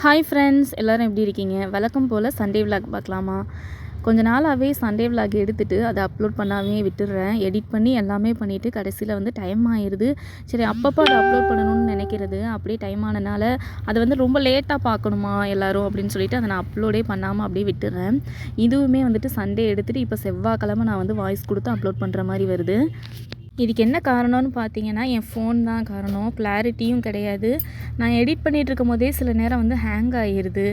Hi friends, எல்லோரும் எப்படி இருக்கீங்க? வழக்கம் போல் சண்டே விலாக் பார்க்கலாமா? கொஞ்ச நாளாகவே சண்டே விலாக் எடுத்துகிட்டு அதை அப்லோட் பண்ணாமே விட்டுடுறேன். எடிட் பண்ணி எல்லாமே பண்ணிவிட்டு கடைசியில் வந்து டைம் ஆயிடுது. சரி, அப்பப்போ அதை அப்லோட் பண்ணணும்னு நினைக்கிறது. அப்படியே டைம் ஆனனால அதை வந்து ரொம்ப லேட்டாக பார்க்கணுமா எல்லோரும் அப்படின்னு சொல்லிட்டு அதை நான் அப்லோடே பண்ணாமல் அப்படியே விட்டுடுறேன். இதுவுமே வந்துட்டு சண்டே எடுத்துகிட்டு இப்போ செவ்வாய்க்கிழமை நான் வந்து வாய்ஸ் கொடுத்து அப்லோட் பண்ணுற மாதிரி வருது. இதுக்கு என்ன காரணம்னு பார்த்தீங்கன்னா, என் ஃபோன் தான் காரணம். கிளாரிட்டியும் கிடையாது. நான் எடிட் பண்ணிகிட்ருக்கும் போதே சில நேரம் வந்து ஹேங் ஆகிடுது.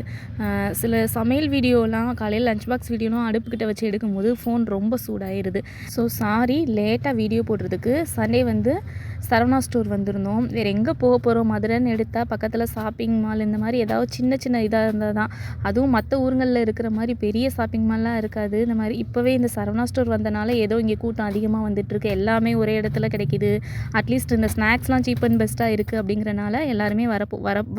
சில சமையல் வீடியோலாம் காலையில் லஞ்ச் பாக்ஸ் வீடியோலாம் அடுப்புக்கிட்ட வச்சு எடுக்கும்போது ஃபோன் ரொம்ப சூடாகிடுது. ஸோ சாரி, லேட்டாக வீடியோ போடுறதுக்கு. சண்டே வந்து சரவணா ஸ்டோர் வந்திருந்தோம். வேறு எங்கே போக போகிறோம்? மதுரைன்னு எடுத்தால் பக்கத்தில் ஷாப்பிங் மால் இந்த மாதிரி ஏதாவது சின்ன சின்ன இதாக இருந்தால் தான். அதுவும் மற்ற ஊருங்களில் இருக்கிற மாதிரி பெரிய ஷாப்பிங் மால்லாம் இருக்காது. இந்த மாதிரி இப்போவே இந்த சரவணா ஸ்டோர் வந்தனால ஏதோ இங்கே கூட்டம் அதிகமாக வந்துட்டுருக்கு. எல்லாமே ஒரே இடத்துல கிடைக்கிது. அட்லீஸ்ட் இந்த ஸ்நாக்ஸ்லாம் சீப் அண்ட் பெஸ்ட்டாக இருக்குது அப்படிங்கிறனால எல்லாருமே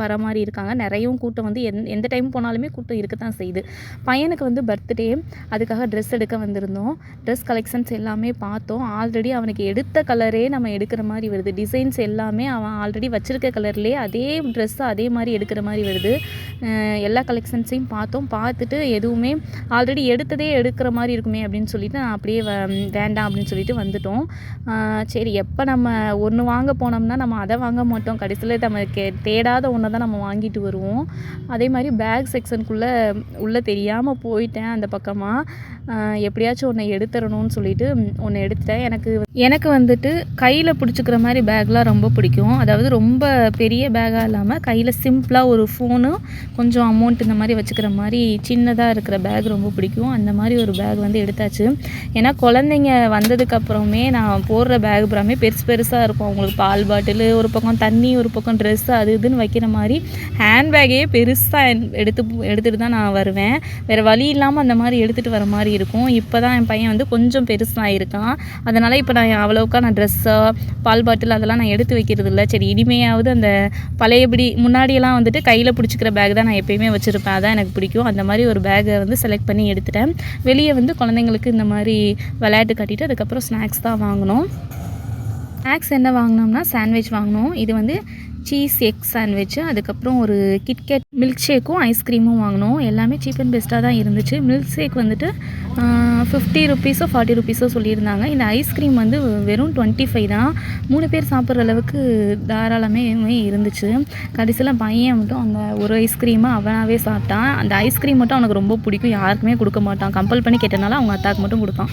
வர மாதிரி இருக்காங்க. நிறையவும் கூட்டம் வந்து எந்த டைம் போனாலுமே கூட்டம் இருக்க தான் செய்யுது. பையனுக்கு வந்து பர்த்டே, அதுக்காக ட்ரெஸ் எடுக்க வந்திருந்தோம். ட்ரெஸ் கலெக்ஷன்ஸ் எல்லாமே பார்த்தோம். ஆல்ரெடி அவனுக்கு எடுத்த கலரே நம்ம எடுக்கிற மாதிரி வருது. டிசைன்ஸ் எல்லாமே அவன் ஆல்ரெடி வச்சுருக்க கலர்லேயே அதே ட்ரெஸ்ஸு அதே மாதிரி எடுக்கிற மாதிரி வருது. எல்லா கலெக்ஷன்ஸையும் பார்த்தோம். பார்த்துட்டு எதுவுமே ஆல்ரெடி எடுத்ததே எடுக்கிற மாதிரி இருக்குமே அப்படின்னு சொல்லிட்டு நான் அப்படியே வேண்டாம் அப்படின்னு சொல்லிட்டு வந்துட்டோம். சரி, எப்போ நம்ம ஒன்று வாங்க போனோம்னா நம்ம அதை வாங்க மாட்டோம். கடைசியில் நம்ம தேடாத ஒன்றை தான் நம்ம வாங்கிட்டு வருவோம். அதே மாதிரி பேக் செக்ஷனுக்குள்ளே உள்ளே தெரியாமல் போயிட்டேன். அந்த பக்கமாக எப்படியாச்சும் ஒன்று எடுத்துடணும்னு சொல்லிட்டு ஒன்று எடுத்துட்டேன். எனக்கு வந்துட்டு கையில் பிடிச்சிக்கிற மாதிரி பேக்லாம் ரொம்ப பிடிக்கும். அதாவது ரொம்ப பெரிய பேக்காக இல்லாமல் கையில் சிம்பிளாக ஒரு ஃபோனு, கொஞ்சம் அமௌண்ட் இந்த மாதிரி வச்சுக்கிற மாதிரி சின்னதாக இருக்கிற பேக் ரொம்ப பிடிக்கும். அந்த மாதிரி ஒரு பேக் வந்து எடுத்தாச்சு. ஏன்னா குழந்தைங்க வந்ததுக்கப்புறமே நான் போடுற பேக் புறாமே பெருசாக இருக்கும். அவங்களுக்கு பால் பாட்டிலு ஒரு பக்கம், தண்ணி ஒரு பக்கம், ட்ரெஸ்ஸு அது இதுன்னு வைக்கிற மாதிரி ஹேண்ட்பேக்கே பெருசாக எடுத்துகிட்டு தான் நான் வருவேன். வேறு வழி இல்லாமல் அந்த மாதிரி எடுத்துகிட்டு வர மாதிரி இருக்கும். இப்போ தான் என் பையன் வந்து கொஞ்சம் பெருசாக இருக்கான். அதனால் இப்போ நான் அவ்வளோக்கா நான் ட்ரெஸ்ஸோ பால் பாட்டில் அதெல்லாம் நான் எடுத்து வைக்கிறது இல்லை. சரி, இனிமையாவது அந்த பழையபடி முன்னாடியெல்லாம் வந்துட்டு கையில் பிடிச்சிக்கிற பேக் தான் நான் எப்போயுமே வச்சுருப்பேன். அதான் எனக்கு பிடிக்கும். அந்த மாதிரி ஒரு பேக்கை வந்து செலக்ட் பண்ணி எடுத்துட்டேன். வெளியே வந்து குழந்தைங்களுக்கு இந்த மாதிரி விளையாட்டு கட்டிட்டு அதுக்கப்புறம் ஸ்நாக்ஸ் தான் வாங்கினோம். ஸ்நாக்ஸ் என்ன வாங்கினோம்னா சாண்ட்விச் வாங்கினோம். இது வந்து சீஸ் எக் சாண்ட்விட்சு, அதுக்கப்புறம் ஒரு கிட்கேட் மில்க் ஷேக்கும் ஐஸ்கிரீமும் வாங்கினோம். எல்லாமே சீப் அண்ட் பெஸ்ட்டாக தான் இருந்துச்சு. மில்க் ஷேக் வந்துட்டு 50 ருபீஸோ 40 ருபீஸோ சொல்லியிருந்தாங்க. இந்த ஐஸ்கிரீம் வந்து வெறும் 25 தான். 3 பேர் சாப்பிட்ற அளவுக்கு தாராளமே இருந்துச்சு. கடைசியில் பையன் மட்டும் அந்த ஒரு ஐஸ்கிரீமை அவனாகவே சாப்பிட்டான். அந்த ஐஸ்கிரீம் மட்டும் அவனுக்கு ரொம்ப பிடிக்கும். யாருக்குமே கொடுக்க மாட்டான். கம்பல் பண்ணி கேட்டனால அவங்க அத்தாவுக்கு மட்டும் கொடுத்தான்.